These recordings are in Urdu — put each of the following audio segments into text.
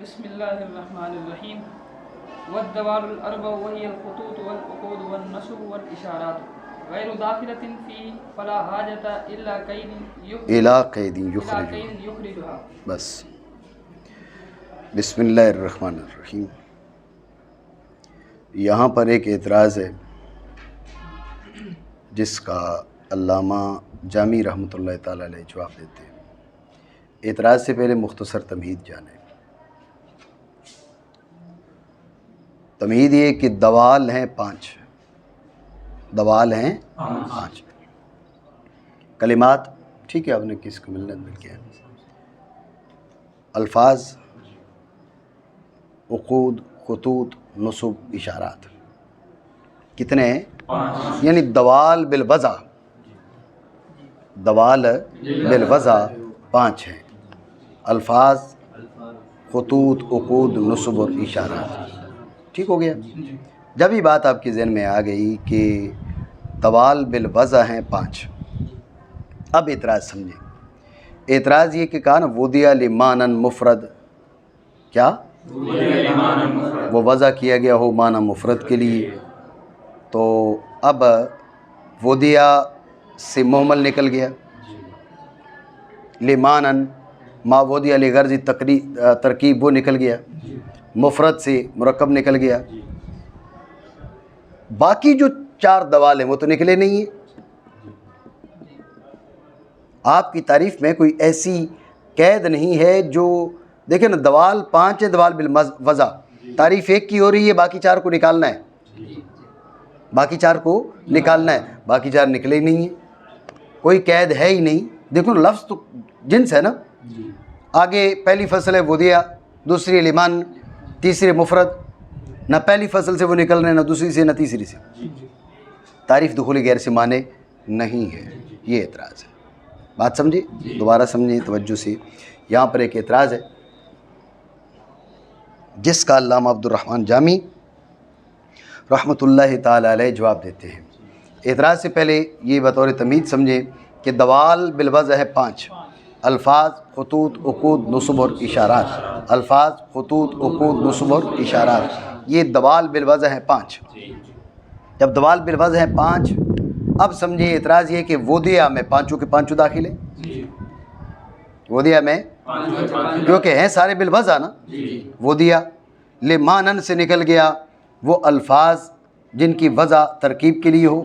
بسم اللہ الرحمن الرحیم والدوال الاربع وهي الخطوط والعقود والنصب والاشارات غیر داخلۃ فی فلا حاجۃ الا قید یخرجها. بس بسم اللہ الرحمن الرحیم. یہاں پر ایک اعتراض ہے جس کا علامہ جامی رحمۃ اللہ تعالیٰ علیہ جواب دیتے ہیں. اعتراض سے پہلے مختصر تمہید جانیں. تمہید یہ کہ دوال ہیں 5. دوال ہیں 5 کلمات. ٹھیک ہے، آپ نے کس کو مل کیا؟ الفاظ، عقود، خطوط، نصب، اشارات. کتنے ہیں؟ 5. یعنی دوال بالوضع، دوال بالوضع 5 ہیں. الفاظ، خطوط، عقود، نصب اور اشارات. ٹھیک ہو گیا؟ جب یہ بات آپ کے ذہن میں آ گئی کہ دوال بالوضع ہیں 5، اب اعتراض سمجھیں. اعتراض یہ کہ کہا نا وضع لمعنی مفرد، کیا وہ وضع کیا گیا ہو معنی مفرد کے لیے. تو اب وضع سے محمل نکل گیا، لمعنی ما وضع لغرض ترکیب وہ نکل گیا، مفرد سے مرکب نکل گیا. باقی جو 4 دوال ہیں وہ تو نکلے نہیں ہیں. آپ کی تعریف میں کوئی ایسی قید نہیں ہے جو دیکھیں نا، دوال 5 ہے، دوال بالوضع. تعریف ایک کی ہو رہی ہے، باقی 4 کو نکالنا ہے، باقی 4 کو نکالنا ہے. باقی 4 نکلے ہی نہیں ہیں، کوئی قید ہے ہی نہیں. دیکھو نا، لفظ تو جنس ہے نا. آگے پہلی فصل ہے وضع، دوسری لمن، تیسری مفرد. نہ پہلی فصل سے وہ نکل رہے، نہ دوسری سے، نہ تیسری سے. تعریف دخول غیر سے معنی نہیں ہے. یہ اعتراض ہے. بات سمجھے؟ دوبارہ سمجھیں توجہ سے. یہاں پر ایک اعتراض ہے جس کا علامہ عبد الرحمن جامی رحمۃ اللہ تعالیٰ علیہ جواب دیتے ہیں. اعتراض سے پہلے یہ بطور تمہید سمجھیں کہ دوال بالوضع ہے 5. الفاظ، خطوط، عقود، نصب اور اشارات. الفاظ، خطوط، عقود، نصب اور اشارات، یہ دوال بالوضع ہے 5. جب دوال بالوضع ہے 5، اب سمجھیں اعتراض یہ کہ وضع میں 5 کے 5 داخل ہیں. وضع میں کیونکہ ہیں سارے بالوضع نا. وضع لمعنی سے نکل گیا وہ الفاظ جن کی وضع ترکیب کے لیے ہو،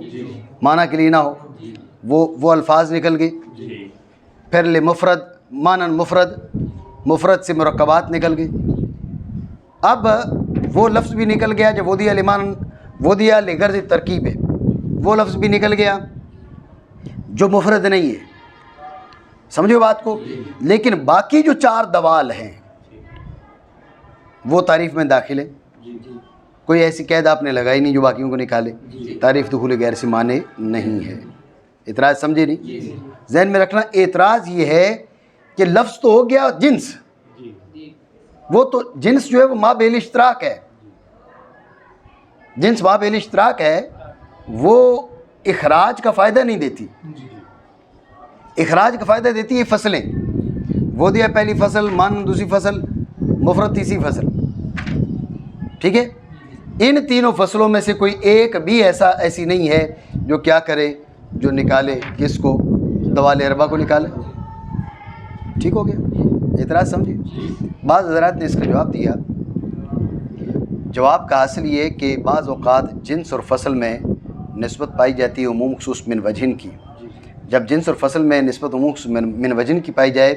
معنی کے لیے نہ ہو، وہ الفاظ نکل گئے. پھر لمفرد، معنی مفرد، مفرد سے مرکبات نکل گئے. اب وہ لفظ بھی نکل گیا جو وضع لمعنی، وضع لغرض ترکیب ہے، وہ لفظ بھی نکل گیا جو مفرد نہیں ہے. سمجھو بات کو. لیکن باقی جو 4 دوال ہیں وہ تعریف میں داخل ہیں. کوئی ایسی قید آپ نے لگائی نہیں جو باقیوں کو نکالے. تعریف دخول غیر سے معنی نہیں ہے. اعتراض سمجھے نہیں؟ ذہن میں رکھنا. اعتراض یہ ہے کہ لفظ تو ہو گیا جنس، وہ تو جنس جو ہے وہ مابین اشتراک ہے. جنس مابین اشتراک ہے، وہ اخراج کا فائدہ نہیں دیتی. اخراج کا فائدہ دیتی ہے فصلیں. وضع پہلی فصل، معنی دوسری فصل، مفرد تیسری فصل. ٹھیک ہے؟ ان تینوں فصلوں میں سے کوئی ایک بھی ایسی نہیں ہے جو کیا کرے، جو نکالے کس کو؟ دوال اربع کو نکالے. ٹھیک ہو گیا؟ اعتراض سمجھے؟ بعض حضرات نے اس کا جواب دیا. جواب کا حاصل یہ کہ بعض اوقات جنس اور فصل میں نسبت پائی جاتی ہے عموم خصوص من وجہن کی. جب جنس اور فصل میں نسبت عموم خصوص من وجہن کی پائی جائے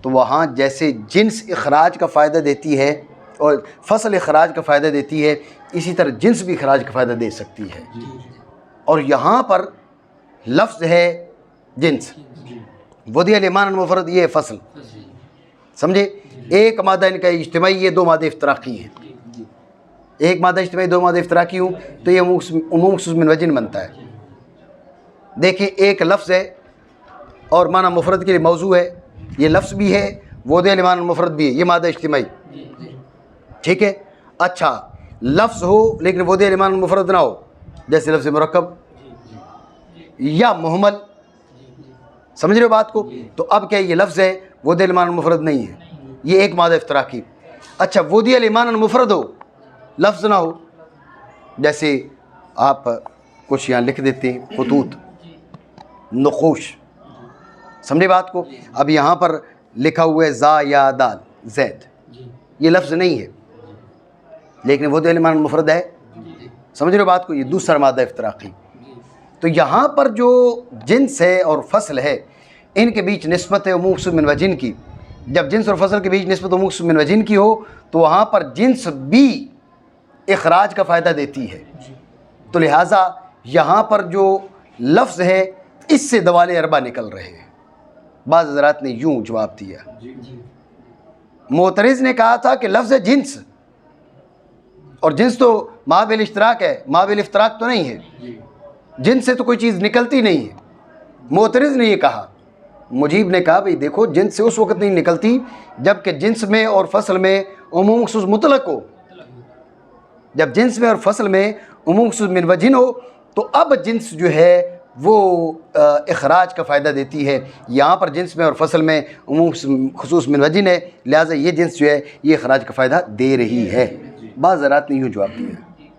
تو وہاں جیسے جنس اخراج کا فائدہ دیتی ہے اور فصل اخراج کا فائدہ دیتی ہے، اسی طرح جنس بھی اخراج کا فائدہ دے سکتی ہے. اور یہاں پر لفظ ہے جنس، وضع لمعنی مفرد، یہ فصل. سمجھے؟ ایک مادہ ان کا اجتماعی ہے، 2 مادے افتراقی ہیں. ایک مادہ اجتماعی، 2 مادے افتراقی ہوں تو یہ عموم خصوص من وجہن بنتا ہے. دیکھیں، ایک لفظ ہے اور معنی مفرد کے لیے موضوع ہے. یہ لفظ بھی ہے، وضع لمعنی مفرد بھی ہے، یہ مادہ اجتماعی. ٹھیک ہے؟ اچھا، لفظ ہو لیکن وضع لمعنی مفرد نہ ہو، جیسے لفظ مرکب یا محمل. سمجھ رہے ہو بات کو؟ تو اب کیا یہ لفظ ہے، وضع لمعنی مفرد نہیں ہے، یہ ایک مادہ افتراقی. اچھا وضع الایمان مفرد ہو لفظ نہ ہو، جیسے آپ کچھ یہاں لکھ دیتے ہیں خطوط نقوش، سمجھے بات کو؟ اب یہاں پر لکھا ہوا ہے زا یا دال زید، یہ لفظ نہیں ہے لیکن وضع الایمان مفرد ہے، سمجھ رہے ہو بات کو؟ یہ دوسرا مادہ افتراقی۔ تو یہاں پر جو جنس ہے اور فصل ہے ان کے بیچ نسبت ہے عموم مقصود من وجہ کی، جب جنس اور فصل کے بیچ نسبت عموم مقصود من وجہ کی ہو تو وہاں پر جنس بھی اخراج کا فائدہ دیتی ہے، تو لہٰذا یہاں پر جو لفظ ہے اس سے دوال اربع نکل رہے ہیں۔ بعض حضرات نے یوں جواب دیا، معترض نے کہا تھا کہ لفظ ہے جنس، اور جنس تو ما بالاشتراک ہے، ما بالافتراق تو نہیں ہے، جنس سے تو کوئی چیز نکلتی نہیں ہے۔ معترض نے یہ کہا، مجیب نے کہا بھئی دیکھو جنس سے اس وقت نہیں نکلتی جب کہ جنس میں اور فصل میں عموم مخصوص مطلق ہو، جب جنس میں اور فصل میں عموم خصوص من وجہ ہو تو اب جنس جو ہے وہ اخراج کا فائدہ دیتی ہے، یہاں پر جنس میں اور فصل میں عموم خصوص من وجہ ہے، لہٰذا یہ جنس جو ہے یہ اخراج کا فائدہ دے رہی ہے۔ بعض حضرات نے یوں جواب دیا،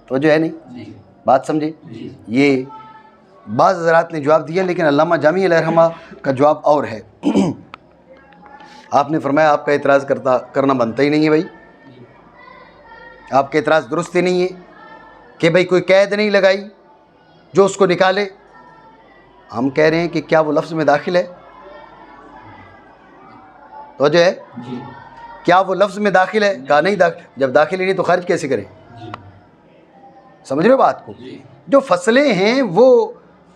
توجہ ہے نہیں بات سمجھے؟ یہ بعض حضرات نے جواب دیا، لیکن علامہ جامی علیہ رحمہ کا جواب اور ہے۔ آپ نے فرمایا آپ کا اعتراض کرنا بنتا ہی نہیں ہے بھائی، آپ کا اعتراض درست ہی نہیں ہے کہ بھائی کوئی قید نہیں لگائی جو اس کو نکالے۔ ہم کہہ رہے ہیں کہ کیا وہ لفظ میں داخل ہے؟ توجہ ہے؟ کیا وہ لفظ میں داخل ہے؟ کہا نہیں داخل، جب داخل ہی نہیں تو خارج کیسے کریں؟ سمجھ رہے ہو بات کو؟ جو فصلیں ہیں وہ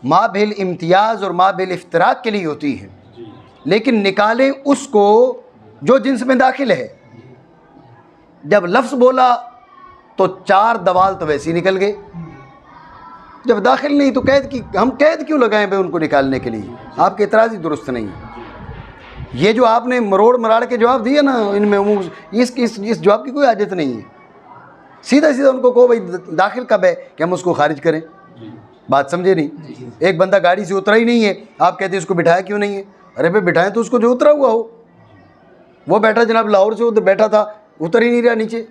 ما بالامتیاز اور ما بالافتراق کے لیے ہوتی ہیں، لیکن نکالیں اس کو جو جنس میں داخل ہے۔ جب لفظ بولا تو چار دوال تو ویسے ہی نکل گئے، جب داخل نہیں تو قید کی، ہم قید کیوں لگائیں بھائی ان کو نکالنے کے لیے؟ آپ کے اعتراض ہی درست نہیں ہے۔ یہ جو آپ نے مروڑ مراڑ کے جواب دیے نا ان میں عموم اس جواب کی کوئی حاجت نہیں ہے، سیدھا سیدھا ان کو کہو بھائی داخل کب ہے کہ ہم اس کو خارج کریں۔ بات سمجھے نہیں؟ ایک بندہ گاڑی سے اترا ہی نہیں ہے، آپ کہتے ہیں اس کو بٹھایا کیوں نہیں ہے؟ ارے بھائی بٹھائیں تو اس کو جو اترا ہوا ہو، وہ بیٹھا جناب لاہور سے ادھر بیٹھا تھا، اتر ہی نہیں رہا نیچے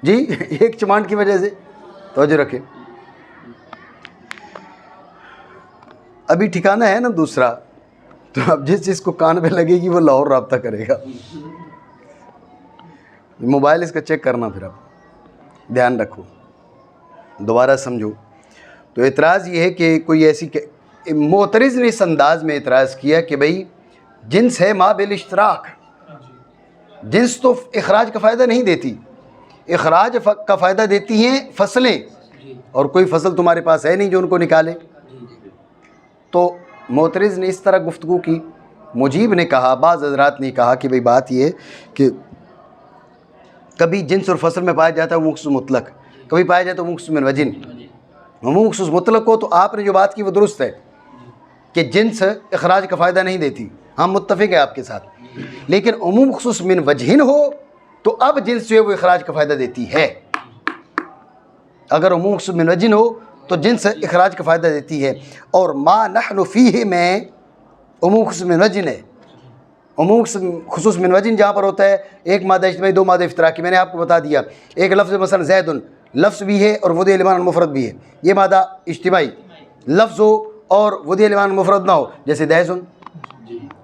جی ایک چمانٹ کی وجہ سے۔ توجہ رکھیں، ابھی ٹھکانہ ہے نا دوسرا، تو اب جس چیز کو کان پہ لگے گی وہ لاہور رابطہ کرے گا۔ موبائل اس کا چیک کرنا، پھر آپ دھیان رکھو، دوبارہ سمجھو۔ تو اعتراض یہ ہے کہ کوئی ایسی معترض نے اس انداز میں اعتراض کیا کہ بھئی جنس ہے ما بالاشتراک، جنس تو اخراج کا فائدہ نہیں دیتی، اخراج کا فائدہ دیتی ہیں فصلیں، اور کوئی فصل تمہارے پاس ہے نہیں جو ان کو نکالے۔ تو معترض نے اس طرح گفتگو کی۔ مجیب نے کہا، بعض حضرات نے کہا کہ بھئی بات یہ ہے کہ کبھی جنس اور فصل میں پایا جاتا ہے عموم خصوص مطلق، کبھی پایا جاتا ہے عموم خصوص من وجہ۔ عموم خصوص مطلق ہو تو آپ نے جو بات کی وہ درست ہے کہ جنس اخراج کا فائدہ نہیں دیتی، ہم متفق ہیں آپ کے ساتھ، لیکن عموم خصوص من وجہ ہو تو اب جنس جو ہے وہ اخراج کا فائدہ دیتی ہے۔ اگر عموم خصوص من وجہ ہو تو جنس اخراج کا فائدہ دیتی ہے، اور ما نحن فیہ میں عموم خصوص من وجہ ہے۔ عموم خصوص من وجہ جہاں پر ہوتا ہے ایک مادہ اجتماعی دو مادہ افتراقی، میں نے آپ کو بتا دیا، ایک لفظ مثلا زید لفظ بھی ہے اور وضع الایمان مفرد بھی ہے، یہ مادہ اجتماعی لفظ ہو اور وضع الایمان مفرد نہ ہو، جیسے دہزن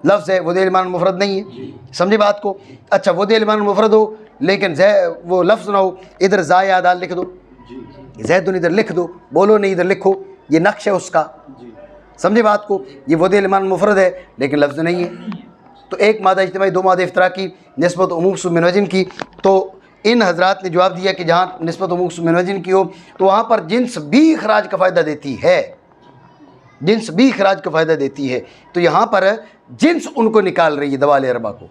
لفظ ہے وضع الایمان مفرد نہیں ہے، سمجھے بات کو؟ اچھا وضع الایمان مفرد ہو لیکن وہ لفظ نہ ہو، ادھر زا یا دال لکھ دو، زیدن ادھر لکھ دو، بولو نہیں ادھر لکھو، یہ نقش ہے اس کا، سمجھے بات کو؟ یہ وضع الایمان مفرد ہے لیکن لفظ نہیں ہے، تو ایک مادہ اجتماعی دو مادہ افتراقی نسبت عموم خصوص من وجہ کی۔ تو ان حضرات نے جواب دیا کہ جہاں نسبت عموم خصوص من وجہ کی ہو تو وہاں پر جنس بھی اخراج کا فائدہ دیتی ہے، جنس بھی اخراج کا فائدہ دیتی ہے، تو یہاں پر جنس ان کو نکال رہی ہے دوال اربع کو۔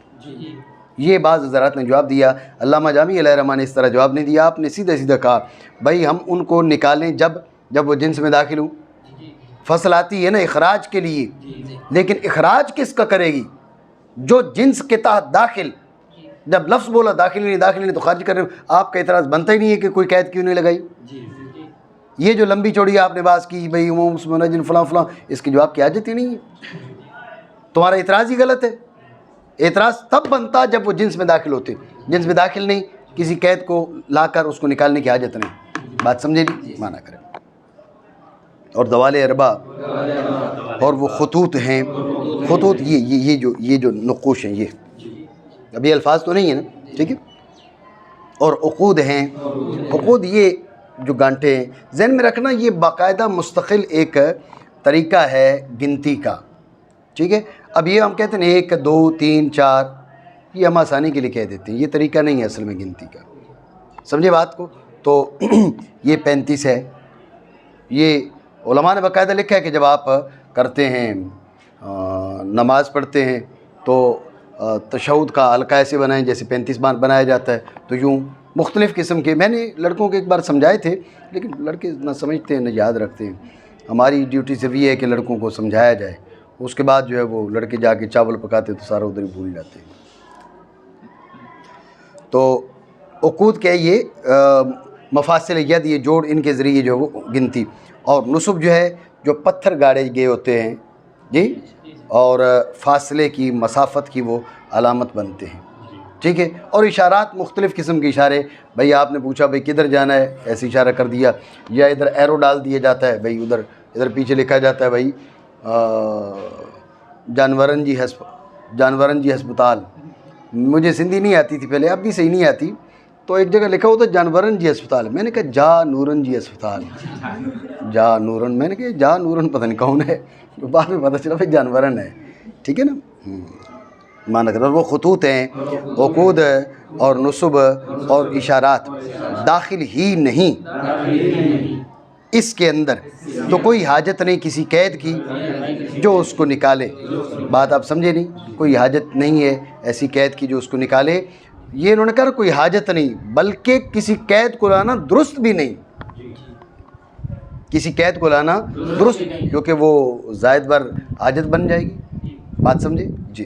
یہ بعض حضرات نے جواب دیا، علامہ جامی علیہ رحمہ نے اس طرح جواب نہیں دیا، آپ نے سیدھا سیدھا کہا بھائی ہم ان کو نکالیں جب وہ جنس میں داخل ہوں، فصل آتی ہے نا اخراج کے لیے، لیکن اخراج کس کا کرے گی؟ جو جنس کے تحت داخل، جب لفظ بولا داخل نہیں تو خارج کرنے، آپ کا اعتراض بنتا ہی نہیں ہے کہ کوئی قید کیوں نہیں لگائی۔ یہ جو لمبی چوڑی آپ نے بات کی بھئی عموم منجن فلاں فلاں، اس کے جواب کی حاجت ہی نہیں ہے، تمہارا اعتراض ہی غلط ہے، اعتراض تب بنتا جب وہ جنس میں داخل ہوتے، جنس میں داخل نہیں، کسی قید کو لا کر اس کو نکالنے کی حاجت نہیں. بات سمجھے جی؟ معنی کریں. اور دوال اربا اور وہ خطوط ہیں، خطوط یہ جو نقوش ہیں، یہ اب یہ الفاظ تو نہیں ہیں نا، ٹھیک ہے. اور عقود ہیں، عقود یہ جو گانٹے ہیں، ذہن میں رکھنا یہ باقاعدہ مستقل ایک طریقہ ہے گنتی کا، ٹھیک ہے. اب یہ ہم کہتے ہیں 1 2 3 4، یہ ہم آسانی کے لیے کہہ دیتے ہیں، یہ طریقہ نہیں ہے اصل میں گنتی کا. سمجھے بات کو؟ تو یہ 35 ہے. یہ علماء نے باقاعدہ لکھا ہے کہ جب آپ کرتے ہیں نماز پڑھتے ہیں تو تشہد کا حلقہ ایسے بنائیں جیسے 35 بار بنایا جاتا ہے. تو یوں مختلف قسم کے، میں نے لڑکوں کے ایک بار سمجھائے تھے، لیکن لڑکے نہ سمجھتے ہیں نہ یاد رکھتے ہیں. ہماری ڈیوٹی صرف یہ ہے کہ لڑکوں کو سمجھایا جائے، اس کے بعد جو ہے وہ لڑکے جا کے چاول پکاتے تو سارا ادھر ہی بھول جاتے ہیں. تو عقود کیا یہ مفاصل ید، یہ جوڑ، ان کے ذریعے جو ہے وہ گنتی. اور نصب جو ہے جو پتھر گاڑے گئے ہوتے ہیں جی، اور فاصلے کی، مسافت کی وہ علامت بنتے ہیں، ٹھیک ہے. اور اشارات، مختلف قسم کے اشارے، بھئی آپ نے پوچھا بھئی کدھر جانا ہے، ایسے اشارہ کر دیا، یا ادھر ایرو ڈال دیا جاتا ہے، بھئی ادھر پیچھے لکھا جاتا ہے بھئی جانورن جی ہسپتال. مجھے سندھی نہیں آتی تھی پہلے، اب بھی صحیح نہیں آتی، تو ایک جگہ لکھا ہوتا جانورن جی ہسپتال، میں نے کہا جا نورن جی ہسپتال، جا نورن، میں نے کہا جا نورن پتہ نہیں کون ہے، بعد میں پتہ چلا بھئی جانورن ہے، ٹھیک ہے نا. معنی کر، اور وہ خطوط ہیں، عقود اور نصب اور اشارات داخل ہی نہیں اس کے اندر، تو کوئی حاجت نہیں کسی قید کی جو اس کو نکالے. بات آپ سمجھے نہیں؟ کوئی حاجت نہیں ہے ایسی قید کی جو اس کو نکالے. یہ انہوں نے کہا کوئی حاجت نہیں، بلکہ کسی قید کو لانا درست بھی نہیں، کسی قید کو لانا درست، کیونکہ وہ زائد بر حاجت بن جائے گی. بات سمجھے جی؟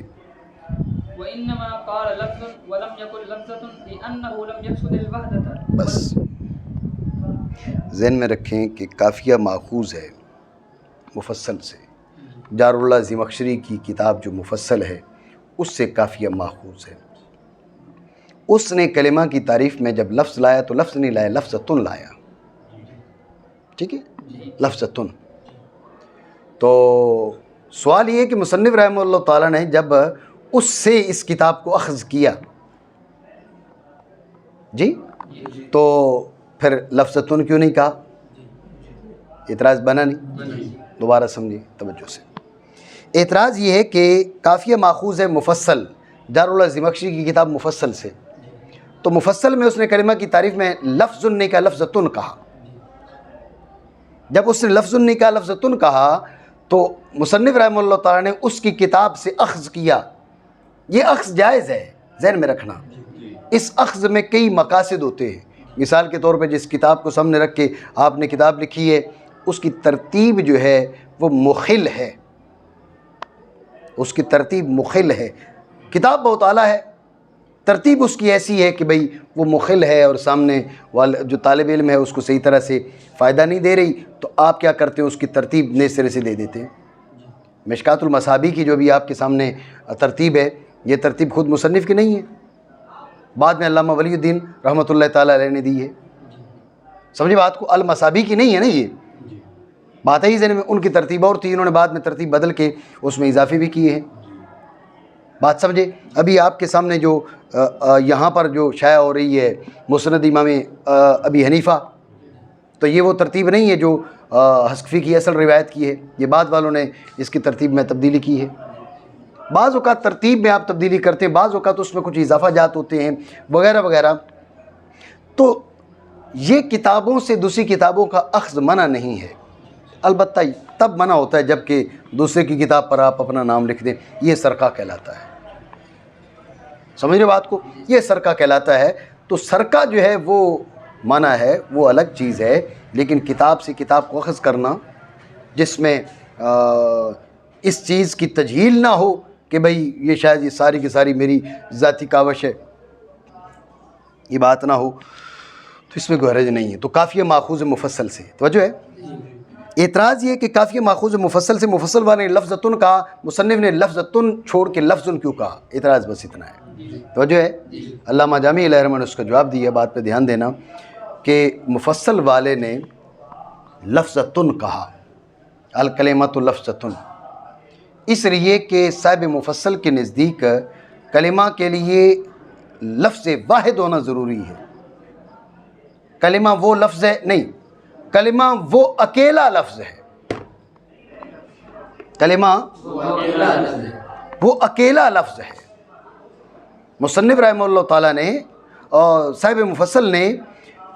وَإِنَّمَا قَالَ لَفْظٌ وَلَمْ يَقُلْ لَفْظَةٌ لِأَنَّهُ لَمْ يَقْصُدِ الْوَحْدَةَ. بس ذہن میں رکھیں کہ قافیہ ماخوذ ہے مفصل سے. جار اللہ زمخشری کی کتاب جو مفصل ہے اس سے قافیہ ماخوذ ہے. اس نے کلمہ کی تعریف میں جب لفظ لایا تو لفظ نہیں لایا، لفظتن لایا، ٹھیک ہے، لفظتن. تو سوال یہ ہے کہ مصنف رحمہ اللہ تعالیٰ نے جب اس سے اس کتاب کو اخذ کیا جی، تو پھر لفظتن کیوں نہیں کہا؟ اعتراض بنا نہیں؟ دوبارہ سمجھیں توجہ سے. اعتراض یہ ہے کہ قافیہ ماخوذ ہے مفصل، جار اللہ زمخشری کی کتاب مفصل سے، تو مفصل میں اس نے کلمہ کی تعریف میں لفظ نہیں کہا، لفظتن کہا. جب اس نے لفظ نہیں کہا، لفظتن کہا، تو مصنف رحمہ اللہ تعالیٰ نے اس کی کتاب سے اخذ کیا. یہ اخذ جائز ہے، ذہن میں رکھنا. اس اخذ میں کئی مقاصد ہوتے ہیں. مثال کے طور پہ جس کتاب کو سامنے رکھ کے آپ نے کتاب لکھی ہے، اس کی ترتیب جو ہے وہ مخل ہے، اس کی ترتیب مخل ہے. کتاب بہت اعلیٰ ہے، ترتیب اس کی ایسی ہے کہ بھئی وہ مخل ہے اور سامنے والا جو طالب علم ہے اس کو صحیح طرح سے فائدہ نہیں دے رہی، تو آپ کیا کرتے ہیں، اس کی ترتیب نئے سرے سے دے دیتے ہیں. مشکات المصابیح کی جو بھی آپ کے سامنے ترتیب ہے، یہ ترتیب خود مصنف کی نہیں ہے، بعد میں علامہ ولی الدین رحمۃ اللہ تعالیٰ علیہ نے دی ہے. سمجھے بات کو؟ المصابیح کی نہیں ہے نا یہ بات ہے ہی ذہن میں. ان کی ترتیب اور تھی، انہوں نے بعد میں ترتیب بدل کے اس میں اضافے بھی کیے ہیں. بات سمجھے؟ ابھی آپ کے سامنے جو یہاں پر جو شائع ہو رہی ہے مسند امام ابی حنیفہ، تو یہ وہ ترتیب نہیں ہے جو حسقفی کی اصل روایت کی ہے، یہ بعد والوں نے اس کی ترتیب میں تبدیلی کی ہے. بعض اوقات ترتیب میں آپ تبدیلی کرتے ہیں، بعض اوقات اس میں کچھ اضافہ جات ہوتے ہیں وغیرہ وغیرہ. تو یہ کتابوں سے دوسری کتابوں کا اخذ منع نہیں ہے، البتہ تب منع ہوتا ہے جب کہ دوسرے کی کتاب پر آپ اپنا نام لکھ دیں. یہ سرقہ کہلاتا ہے. سمجھ رہے بات کو؟ یہ سرقہ کہلاتا ہے. تو سرقہ جو ہے وہ منع ہے، وہ الگ چیز ہے. لیکن کتاب سے کتاب کو اخذ کرنا جس میں اس چیز کی تجہیل نہ ہو کہ بھئی یہ شاید یہ ساری کی ساری میری ذاتی کاوش ہے، یہ بات نہ ہو، تو اس میں کوئی حرج نہیں ہے. تو قافیہ ماخوذ مفصل سے، توجہ ہے. اعتراض یہ کہ کافی ماخوذ مفصل سے مفصل والے نے لفظ تن کہا، مصنف نے لفظ تن چھوڑ کے لفظ کیوں کہا؟ اعتراض بس اتنا ہے، توجہ ہے۔ علامہ جامی علیہ رحمۃ اس کا جواب دیا، بات پہ دھیان دینا کہ مفصل والے نے لفظ تن کہا، الکلمۃ لفظ تن، اس لیے کہ صاحب مفصل کے نزدیک کلمہ کے لیے لفظ واحد ہونا ضروری ہے۔ کلمہ وہ لفظ ہے نہیں، کلمہ وہ اکیلا لفظ ہے، کلمہ وہ اکیلا لفظ ہے۔ مصنف رحمہ اللہ تعالیٰ نے اور صاحب مفصل نے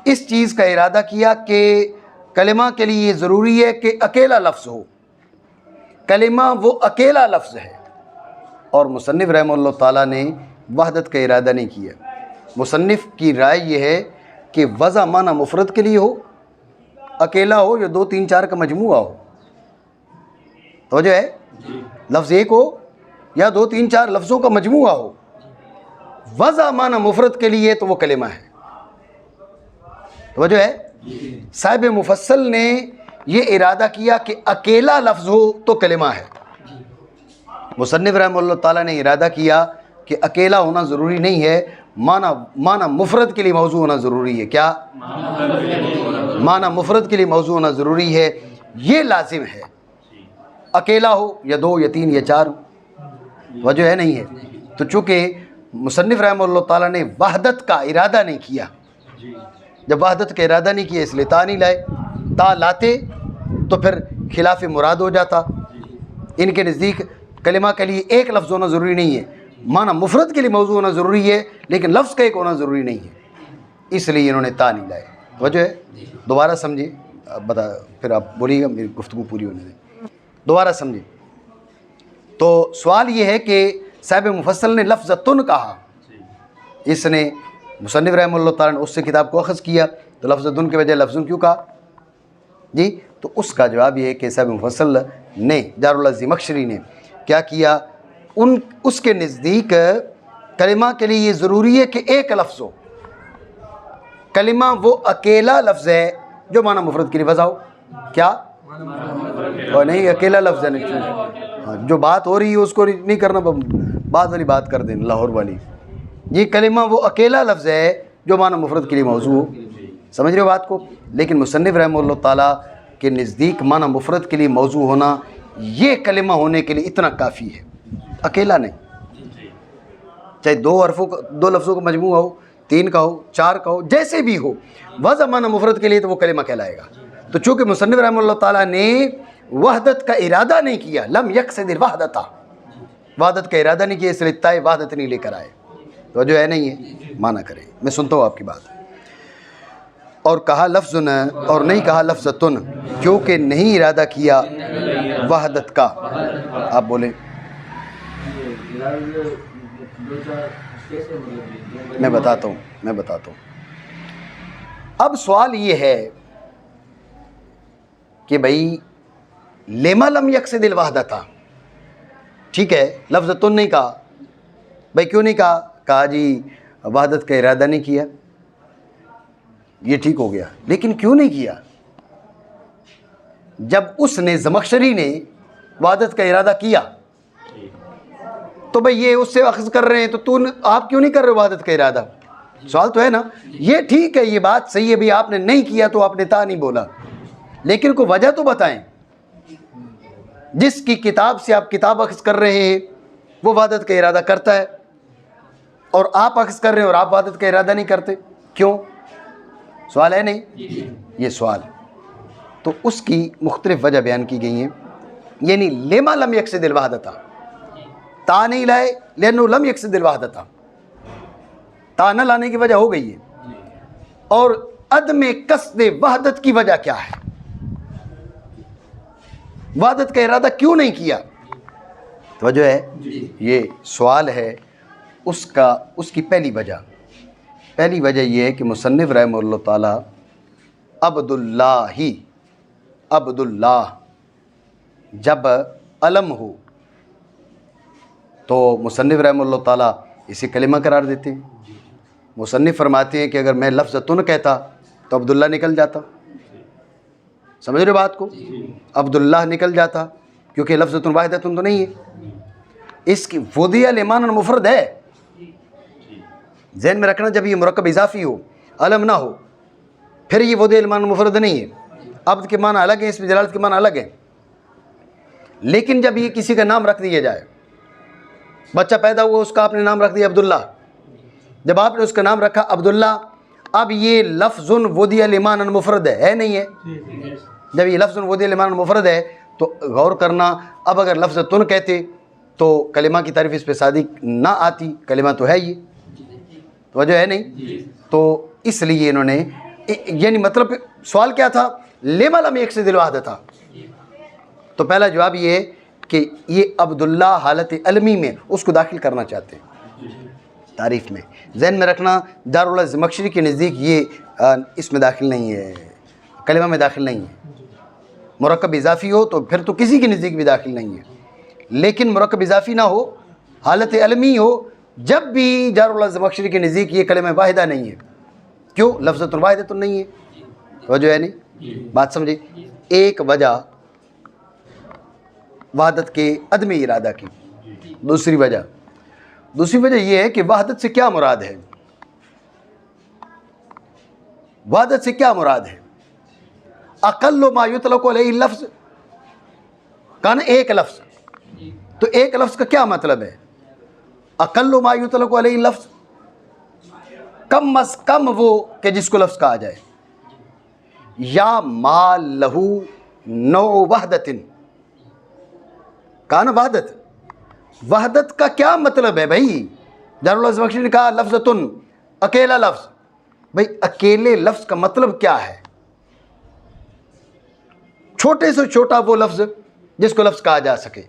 اس چیز کا ارادہ کیا کہ کلمہ کے لیے یہ ضروری ہے کہ اکیلا لفظ ہو، کلمہ وہ اکیلا لفظ ہے، اور مصنف رحمہ اللہ تعالیٰ نے وحدت کا ارادہ نہیں کیا۔ مصنف کی رائے یہ ہے کہ وضع معنی مفرد کے لیے ہو، اکیلا ہو یا 2 3 4 کا مجموعہ ہو، توجہ ہے، لفظ ایک ہو یا 2 3 4 لفظوں کا مجموعہ ہو، وضع معنی مفرد کے لیے تو وہ کلمہ ہے، توجہ ہے۔ صاحب مفصل نے یہ ارادہ کیا کہ اکیلا لفظ ہو تو کلمہ ہے، مصنف رحمہ اللہ تعالیٰ نے ارادہ کیا کہ اکیلا ہونا ضروری نہیں ہے، معنی مفرد کے لیے موضوع ہونا ضروری ہے۔ کیا؟ معنی مفرد کے لیے موضوع ہونا ضروری ہے، یہ لازم ہے، اکیلا ہو یا 2 یا 3 یا 4 وجہ ہے نہیں ہے۔ تو چونکہ مصنف رحمہ اللہ تعالیٰ نے وحدت کا ارادہ نہیں کیا، جب وحدت کا ارادہ نہیں کیا اس لیے تا نہیں لائے، تا لاتے تو پھر خلاف مراد ہو جاتا۔ ان کے نزدیک کلمہ کے لیے ایک لفظ ہونا ضروری نہیں ہے، معنی مفرد کے لیے موضوع ہونا ضروری ہے، لیکن لفظ کا ایک ہونا ضروری نہیں ہے، اس لیے انہوں نے تا نہیں لائے۔ وجہ ہے، دوبارہ سمجھے، بتا پھر آپ بولیے گا، میری گفتگو پوری ہونے دیں، دوبارہ سمجھے۔ تو سوال یہ ہے کہ صاحب مفصل نے لفظ تن کہا، اس نے مصنف رحمہ اللہ تعالیٰ نے اس سے کتاب کو اخذ کیا، تو لفظ تن کے بجائے لفظ کیوں کہا؟ جی تو اس کا جواب یہ ہے کہ صاحب مفصل نے جار اللہ زمخشری نے کیا کیا، اس کے نزدیک کلمہ کے لیے یہ ضروری ہے کہ ایک لفظ ہو، کلمہ وہ اکیلا لفظ ہے جو معنی مفرد کے لیے وضع ہو۔ کیا؟ اور نہیں، اکیلا لفظ ہے نہیں، جو بات ہو رہی ہے اس کو نہیں کرنا، بعد والی بات کر دیں لاہور والی۔ یہ کلمہ وہ اکیلا لفظ ہے جو معنی مفرد کے لیے موضوع ہو، سمجھ رہے ہو بات کو؟ لیکن مصنف رحمہ اللہ تعالیٰ کے نزدیک معنی مفرد کے لیے موضوع ہونا یہ کلمہ ہونے کے لیے اتنا کافی ہے، اکیلا نہیں، چاہے 2 لفظوں کا مجموعہ ہو، 3 کا ہو، 4 کا ہو، جیسے بھی ہو، وضع معنی مفرد کے لیے تو وہ کلمہ کہلائے گا۔ تو چونکہ مصنف رحمہ اللہ تعالیٰ نے وحدت کا ارادہ نہیں کیا، لم یقصد الوحدۃ، وحدت کا ارادہ نہیں کیا، اس لیے تائے وحدت نہیں لے کر آئے، تو جو ہے نہیں ہے، مانا کریں، میں سنتا ہوں آپ کی بات۔ اور کہا لفظ اور نہیں کہا لفظ تن، کیونکہ نہیں ارادہ کیا وحدت کا۔ آپ بولیں، میں بتاتا ہوں۔ اب سوال یہ ہے کہ بھائی لما لم یقصد الوحدۃ، ٹھیک ہے، لفظ تن نہیں کہا، بھائی کیوں نہیں کہا جی وحدت کا ارادہ نہیں کیا، یہ ٹھیک ہو گیا، لیکن کیوں نہیں کیا؟ جب اس نے زمخشری نے وحدت کا ارادہ کیا تو بھئی یہ اس سے اخذ کر رہے ہیں، تو آپ کیوں نہیں کر رہے وحدت کا ارادہ؟ سوال تو ہے نا۔ یہ ٹھیک ہے، یہ بات صحیح ہے، بھئی آپ نے نہیں کیا تو آپ نے تا نہیں بولا، لیکن کوئی وجہ تو بتائیں۔ جس کی کتاب سے آپ کتاب اخذ کر رہے ہیں وہ وحدت کا ارادہ کرتا ہے، اور آپ اخذ کر رہے ہیں اور آپ وحدت کا ارادہ نہیں کرتے، کیوں؟ سوال ہے نہیں؟ یہ سوال، تو اس کی مختلف وجہ بیان کی گئی ہیں، یعنی لما لم یقصد الوحدۃ، تا نہیں لائے لأنه لم یقصد الوحدۃ، تا نہ لانے کی وجہ ہو گئی ہے، اور عدم قصد وحدت کی وجہ کیا ہے؟ وحدت کا ارادہ کیوں نہیں کیا؟ توجہ ہے، یہ سوال ہے۔ اس کی پہلی وجہ یہ ہے کہ مصنف رحمہ اللہ تعالیٰ عبد اللہ جب علم ہو تو مصنف رحمہ اللہ تعالیٰ اسے کلمہ قرار دیتے ہیں۔ مصنف فرماتے ہیں کہ اگر میں لفظ تن کہتا تو عبداللہ نکل جاتا، سمجھ رہے بات کو؟ عبداللہ نکل جاتا کیونکہ لفظۃ واحدۃ تو نہیں ہے، اس کی وضع لمعنى مفرد ہے، ذہن میں رکھنا، جب یہ مرکب اضافی ہو، علم نہ ہو، پھر یہ وضع لمعنى مفرد نہیں ہے، عبد کے معنی الگ ہیں، اس میں جلالت کے معنی الگ ہیں۔ لیکن جب یہ کسی کا نام رکھ دیا جائے، بچہ پیدا ہوا اس کا آپ نے نام رکھ دیا عبداللہ، جب آپ نے اس کا نام رکھا عبداللہ، اب یہ لفظ وضع لمعنى مفرد ہے نہیں ہے؟ جب یہ لفظ وضع لمعنى مفرد ہے تو غور کرنا، اب اگر لفظ تن کہتے تو کلمہ کی تعریف اس پہ صادق نہ آتی، کلمہ تو ہے یہ، توجہ ہے نہیں؟ تو اس لیے انہوں نے، یعنی مطلب سوال کیا تھا؟ لما لم یقصد الوحدۃ تھا، تو پہلا جواب یہ ہے کہ یہ عبداللہ حالت علمی میں اس کو داخل کرنا چاہتے ہیں تعریف میں۔ ذہن میں رکھنا، دارالعلوم زمخشری کے نزدیک یہ اس میں داخل نہیں ہے، کلمہ میں داخل نہیں ہے۔ مرکب اضافی ہو تو پھر تو کسی کے نزدیک بھی داخل نہیں ہے، لیکن مرکب اضافی نہ ہو، حالت علمی ہو، جب بھی دارالعلوم زمخشری کے نزدیک یہ کلمہ واحدہ نہیں ہے۔ کیوں؟ لفظۃ واحدۃ نہیں ہے، توجہ ہے نہیں؟ بات سمجھے؟ ایک وجہ وحدت کے عدم ارادہ کی، دوسری وجہ یہ ہے کہ وحدت سے کیا مراد ہے؟ وحدت سے کیا مراد ہے؟ اقل ما یطلق علیہ لفظ، کہا نا ایک لفظ، تو ایک لفظ کا کیا مطلب ہے؟ اقل ما یطلق علیہ لفظ، کم از کم وہ کہ جس کو لفظ کہا جائے، یا ما لہو نوع وحدت، کہا نا وحدت کا کیا مطلب ہے بھائی؟ دارالعلوم زمخشری نے کہا لفظتن، اکیلا لفظ، بھائی اکیلے لفظ کا مطلب کیا ہے؟ چھوٹے سے چھوٹا وہ لفظ جس کو لفظ کہا جا سکے،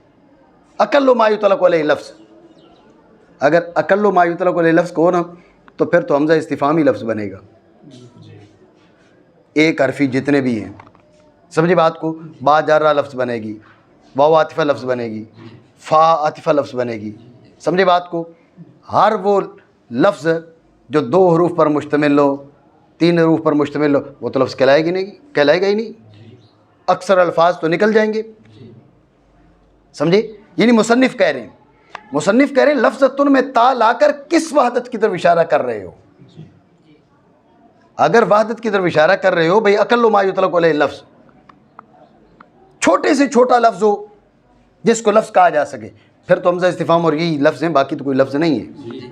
اقل ما یطلق علیہ لفظ۔ اگر اقل ما یطلق علیہ لفظ کو نا تو پھر تو حمزہ استفہامی لفظ بنے گا، ایک حرفی جتنے بھی ہیں، سمجھے بات کو؟ با جارہ لفظ بنے گی، واو عاطفہ لفظ بنے گی، فا عاطفہ لفظ بنے گی، سمجھے بات کو؟ ہر وہ لفظ جو 2 حروف پر مشتمل ہو، 3 حروف پر مشتمل ہو، وہ تو لفظ کہلائے گا ہی نہیں، اکثر الفاظ تو نکل جائیں گے، سمجھے؟ یعنی مصنف کہہ رہے ہیں لفظتن میں تا لا کر کس وحدت کی طرف اشارہ کر رہے ہو؟ اگر وحدت کی طرف اشارہ کر رہے ہو، بھئی اقل ما یطلق علیہ لفظ، چھوٹے سے چھوٹا لفظ ہو جس کو لفظ کہا جا سکے، پھر تو حمزہ استفہام اور یہی لفظ ہیں، باقی تو کوئی لفظ نہیں ہے،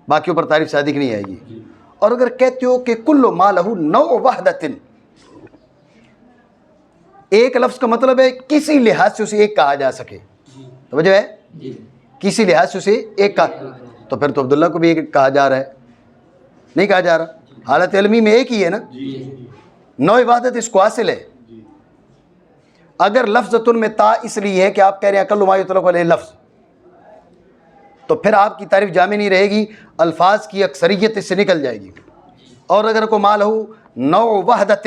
باقیوں پر تعریف صادق نہیں آئے گی۔ اور اگر کہتے ہو کہ کل ما لہو نوع وحدت، ایک لفظ کا مطلب ہے کسی لحاظ سے اسے ایک کہا جا سکے، توجہ ہے؟ کسی لحاظ سے اسے ایک کہا، تو پھر تو عبداللہ کو بھی ایک کہا جا رہا ہے، نہیں کہا جا رہا، حالت علمی میں ایک ہی ہے نا، نوع وحدت اس کو حاصل ہے۔ اگر لفظتن میں تا اس لیے ہے کہ آپ کہہ رہے ہیں اقل ما یطلق علیہ لفظ، تو پھر آپ کی تعریف جامع نہیں رہے گی، الفاظ کی اکثریت اس سے نکل جائے گی۔ اور اگر کو ما لہو نوع وحدت،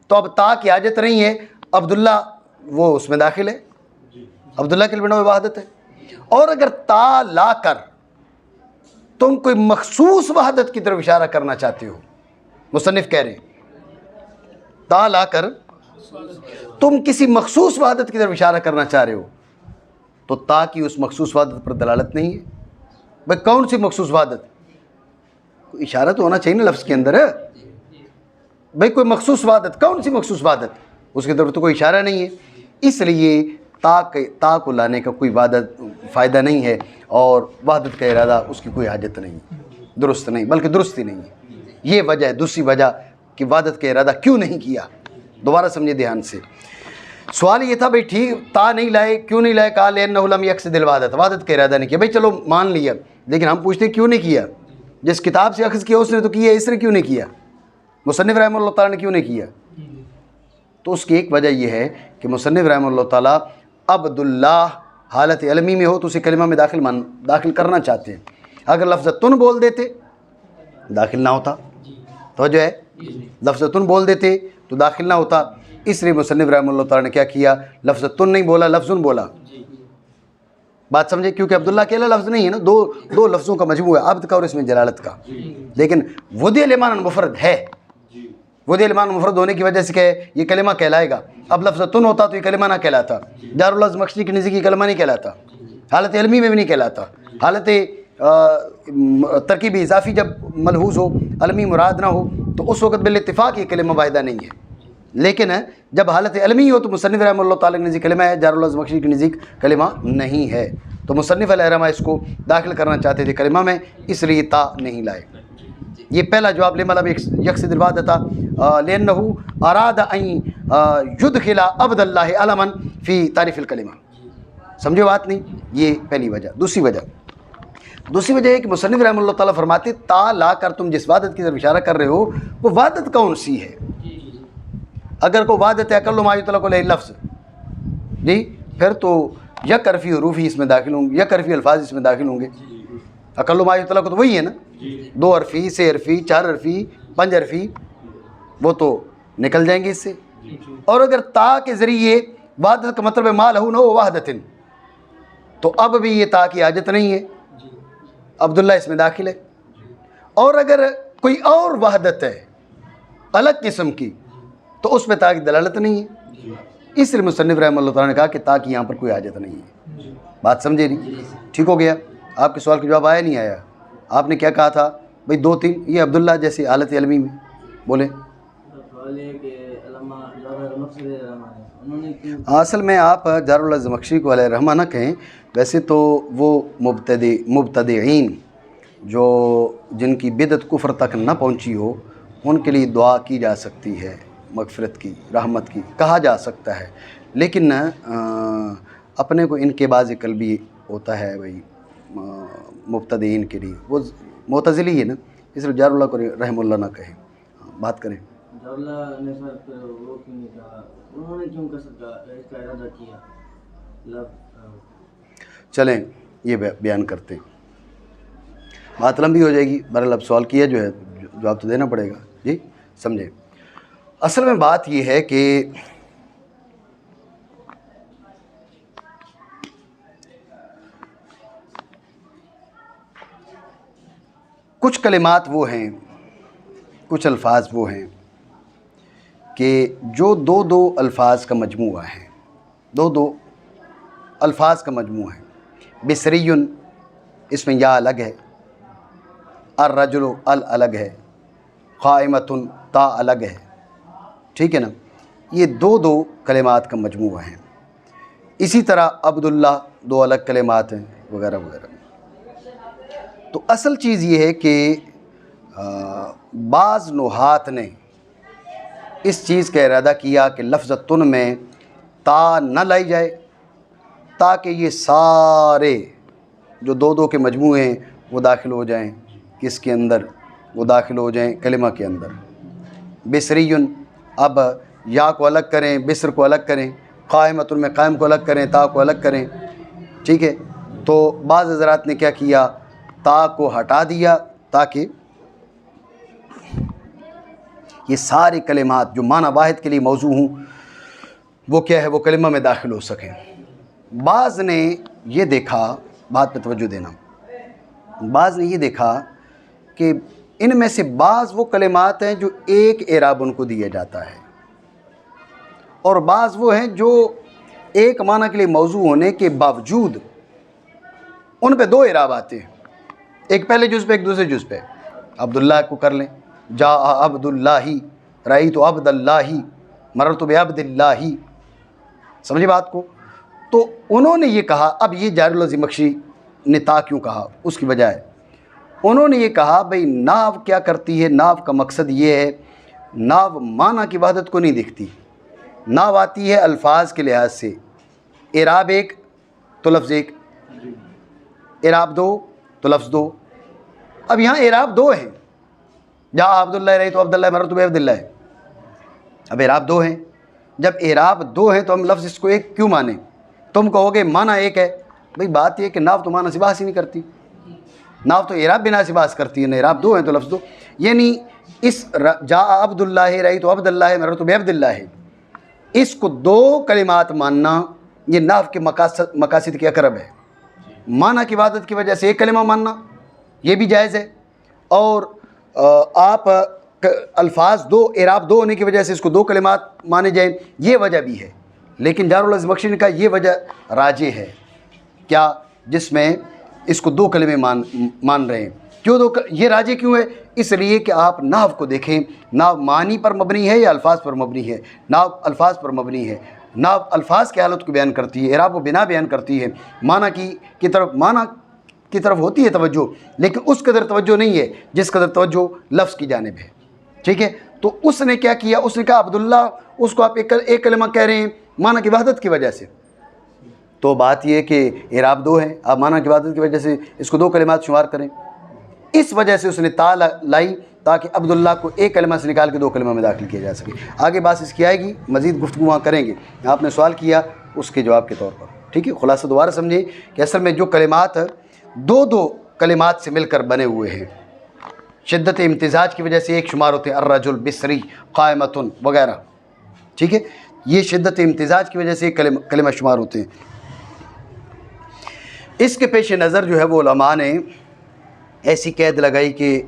تو اب تا کی حاجت نہیں ہے، عبداللہ وہ اس میں داخل ہے، عبداللہ کے لیے نوع وحدت ہے۔ اور اگر تا لا کر تم کوئی مخصوص وحدت کی طرف اشارہ کرنا چاہتے ہو، مصنف کہہ رہے ہیں تا لا کر تم کسی مخصوص وحدت کی طرف اشارہ کرنا چاہ رہے ہو، تو تا کی اس مخصوص وحدت پر دلالت نہیں ہے۔ بھئی کون سی مخصوص وحدت؟ کوئی اشارہ تو ہونا چاہیے نا لفظ کے اندر، بھئی کوئی مخصوص وحدت، کون سی مخصوص وحدت؟ اس کی طرف تو کوئی اشارہ نہیں ہے، اس لیے تا کو لانے کا کوئی فائدہ نہیں ہے، اور وحدت کا ارادہ اس کی کوئی حاجت نہیں، درست نہیں، بلکہ درست ہی نہیں ہے۔ یہ وجہ ہے، دوسری وجہ کہ وحدت کا ارادہ کیوں نہیں کیا۔ دوبارہ سمجھے دھیان سے، سوال یہ تھا بھئی ٹھیک تا نہیں لائے، کیوں نہیں لائے؟ کہا لأنہ لم یقصد الوحدۃ، وحدت کا ارادہ نہیں کیا۔ بھئی چلو مان لیا، لیکن ہم پوچھتے ہیں کیوں نہیں کیا؟ جس کتاب سے اخذ کیا اس نے تو کیا، اس نے کیوں نہیں کیا؟ مصنف رحمہ اللہ تعالیٰ نے کیوں نہیں کیا؟ تو اس کی ایک وجہ یہ ہے کہ مصنف رحمہ اللہ تعالیٰ عبداللہ حالت علمی میں ہو تو اسے کلمہ میں داخل کرنا چاہتے ہیں، اگر لفظ تن بول دیتے داخل نہ ہوتا، توجہ ہے؟ لفظ تن بول دیتے تو داخل نہ ہوتا، اس لیے مصنف رحمہ اللہ تعالیٰ نے کیا کیا؟ لفظ تن نہیں بولا، لفظن بولا۔ بات سمجھے؟ کیونکہ عبداللہ اکیلا لفظ نہیں ہے نا، دو لفظوں کا مجموعہ ہے، عبد کا اور اس میں جلالت کا، لیکن وضع لمعنى مفرد ہے، وہ علمان مفرد ہونے کی وجہ سے کہ یہ کلمہ کہلائے گا. اب لفظ تن ہوتا تو یہ کلمہ نہ کہلاتا. جار الزمخشری کے نزدیک یہ کلمہ نہیں کہلاتا, حالت علمی میں بھی نہیں کہلاتا. حالت ترکیب اضافی جب ملحوظ ہو, علمی مراد نہ ہو, تو اس وقت بالاتفاق یہ کلمہ واحدہ نہیں ہے. لیکن جب حالت علمی ہو تو مصنف رحمہ اللہ تعالیٰ کے نزدیک کلمہ ہے, جار الزمخشری کے نزدیک کلمہ نہیں ہے. تو مصنف علیہ رحمہ اس کو داخل کرنا چاہتے تھے کلمہ میں, اس لیے تا نہیں لائے. یہ پہلا جواب لما لم یقصد الوحدۃ لأنہ اراد ان یدخل عبد اللہ علما فی تعریف الکلمہ. سمجھو بات نہیں؟ یہ پہلی وجہ. دوسری وجہ ہے کہ مصنف رحمہ اللہ تعالیٰ فرماتے تا لا کر تم جس وحدت کی طرف اشارہ کر رہے ہو وہ وحدت کون سی ہے؟ اگر کوئی وحدت ہے اقل ما یطلق علیہ لفظ, جی پھر تو یک حرفی حروف ہی اس میں داخل ہوں گے, یک حرفی الفاظ اس میں داخل ہوں گے. اقل ما یطلق تو وہی ہے نا, 2 حرفی, 6 حرفی, 4 حرفی, 5 حرفی, وہ تو نکل جائیں گے اس سے. اور اگر تا کے ذریعے وحدت کا مطلب ہے ما لہو نہ وحدت, تو اب بھی یہ تا کی حاجت نہیں ہے, عبداللہ اس میں داخل ہے. اور اگر کوئی اور وحدت ہے الگ قسم کی تو اس میں تا کی دلالت نہیں ہے. اس لیے مصنف رحمہ اللہ تعالیٰ نے کہا کہ تا کی یہاں پر کوئی حاجت نہیں ہے. بات سمجھے نہیں؟ ٹھیک ہو گیا. آپ کے سوال کا جواب آیا نہیں آیا؟ آپ نے کیا کہا تھا بھئی 2-3 یہ عبداللہ جیسی حالت علمی میں بولیں. اصل میں آپ جار الزمخشری کو علیہ رحمہ نہ کہیں, ویسے تو وہ مبتدعین جو جن کی بدعت کفر تک نہ پہنچی ہو ان کے لیے دعا کی جا سکتی ہے, مغفرت کی, رحمت کی کہا جا سکتا ہے. لیکن اپنے کو ان کے بعض قلبی ہوتا ہے بھائی مبتدئین کے لیے, وہ معتزلی ہے نا, اس لیے جار اللہ کو رحم اللہ نہ کہیں. بات کریں. جار اللہ نے سر وہ کیوں نہیں کہا, انہوں نے کیوں اس کا ارادہ کیا؟ چلیں یہ بیان کرتے ہیں, بات لمبی ہو جائے گی. بہرحال اب سوال کیا جو ہے جواب تو دینا پڑے گا. جی سمجھے. اصل میں بات یہ ہے کہ کچھ کلمات وہ ہیں, کچھ الفاظ وہ ہیں کہ جو 2 الفاظ کا مجموعہ ہے, 2 الفاظ کا مجموعہ ہے. بصری اس میں یا الگ ہے, الرجل الگ ہے, قائمۃ تا الگ ہے, ٹھیک ہے نا. یہ 2 کلمات کا مجموعہ ہیں. اسی طرح عبداللہ 2 الگ کلمات ہیں وغیرہ وغیرہ. تو اصل چیز یہ ہے کہ بعض نحات نے اس چیز کا ارادہ کیا کہ لفظ تن میں تا نہ لائی جائے تاکہ یہ سارے جو 2 کے مجموعے ہیں وہ داخل ہو جائیں کس کے اندر, وہ داخل ہو جائیں کلمہ کے اندر. بصری اب یا کو الگ کریں, بصر کو الگ کریں, قائمۃ میں قائم کو الگ کریں, تا کو الگ کریں, ٹھیک ہے. تو بعض حضرات نے کیا کیا, تا کو ہٹا دیا تاکہ یہ سارے کلمات جو معنی واحد کے لیے موضوع ہوں وہ کیا ہے, وہ کلمہ میں داخل ہو سکیں. بعض نے یہ دیکھا, بات پہ توجہ دینا, بعض نے یہ دیکھا کہ ان میں سے بعض وہ کلمات ہیں جو ایک اعراب ان کو دیا جاتا ہے, اور بعض وہ ہیں جو ایک معنی کے لیے موضوع ہونے کے باوجود ان پہ 2 اعراب آتے ہیں, ایک پہلے جز پہ ایک دوسرے جز پہ. عبداللہ کو کر لیں, جا عبد اللہ, رأیت عبد اللہ, مررت بعبد اللہ. سمجھے بات کو. تو انہوں نے یہ کہا, اب یہ جار الزمخشری نے تا کیوں کہا اس کی وجہ ہے, انہوں نے یہ کہا بھئی ناو کیا کرتی ہے, ناو کا مقصد یہ ہے, ناو معنی کی وحدت کو نہیں دیکھتی. ناو آتی ہے الفاظ کے لحاظ سے, اعراب 1 تو لفظ 1, اعراب 2 تو لفظ 2. اب یہاں اعراب 2 ہیں, جا عبداللہ, رأیت عبداللہ, مررت بعبداللہ. اب اعراب 2 ہیں, جب اعراب 2 ہیں تو ہم لفظ اس کو 1 کیوں مانیں؟ تم کہو گے معنی 1 ہے. بھئی بات یہ کہ ناو تو معنی سے بحث ہی نہیں کرتی, ناو تو اعراب بنا سے بحث کرتی ہے, نا اعراب 2 ہیں تو لفظ 2. یعنی اس جا عبداللہ, رأیت عبداللہ, مررت بعبداللہ, اس کو 2 کلمات ماننا یہ ناو کے مقاصد کے اقرب ہے. معنی کی وحدت کی وجہ سے 1 کلمہ ماننا یہ بھی جائز ہے, اور آپ الفاظ دو، اعراب دو ہونے کی وجہ سے اس کو دو کلمات مانے جائیں، یہ وجہ بھی ہے، لیکن جار اللہ زمخشری نے کہا یہ وجہ راجح ہے کیا، جس میں اس کو دو کلمے مان رہے ہیں۔ کیوں یہ راجح کیوں ہے؟ اس لیے کہ آپ نحو کو دیکھیں، نحو معنی پر مبنی ہے یا الفاظ پر مبنی ہے؟ نحو الفاظ پر مبنی ہے، نحو الفاظ کی حالت کو بیان کرتی ہے، اعراب و بنا بیان کرتی ہے، معنی کی طرف ہوتی ہے توجہ، لیکن اس قدر توجہ نہیں ہے جس قدر توجہ لفظ کی جانب ہے، ٹھیک ہے؟ تو اس نے کیا کیا، اس نے کہا عبداللہ، اس کو آپ ایک کلمہ کہہ رہے ہیں معنی کی وحدت کی وجہ سے، تو بات یہ ہے کہ اعراب دو ہے، آپ معنی کی وحدت کی وجہ سے اس کو دو کلمات شمار کریں، اس وجہ سے اس نے تا لائی تاکہ عبداللہ کو ایک کلمہ سے نکال کے دو کلمہ میں داخل کیا جا سکے۔ آگے بات اس کی آئے گی، مزید گفتگو وہاں کریں گے، آپ نے سوال کیا اس کے جواب کے طور پر، ٹھیک ہے؟ خلاصہ دوبارہ سمجھیں کہ اصل میں جو کلمات دو کلمات سے مل کر بنے ہوئے ہیں، شدت امتزاج کی وجہ سے ایک شمار ہوتے ہیں، الرجل، بصری، قائمتن وغیرہ، ٹھیک ہے؟ یہ شدت امتزاج کی وجہ سے ایک کلمہ شمار ہوتے ہیں۔ اس کے پیش نظر جو ہے وہ علماء نے ایسی قید لگائی کہ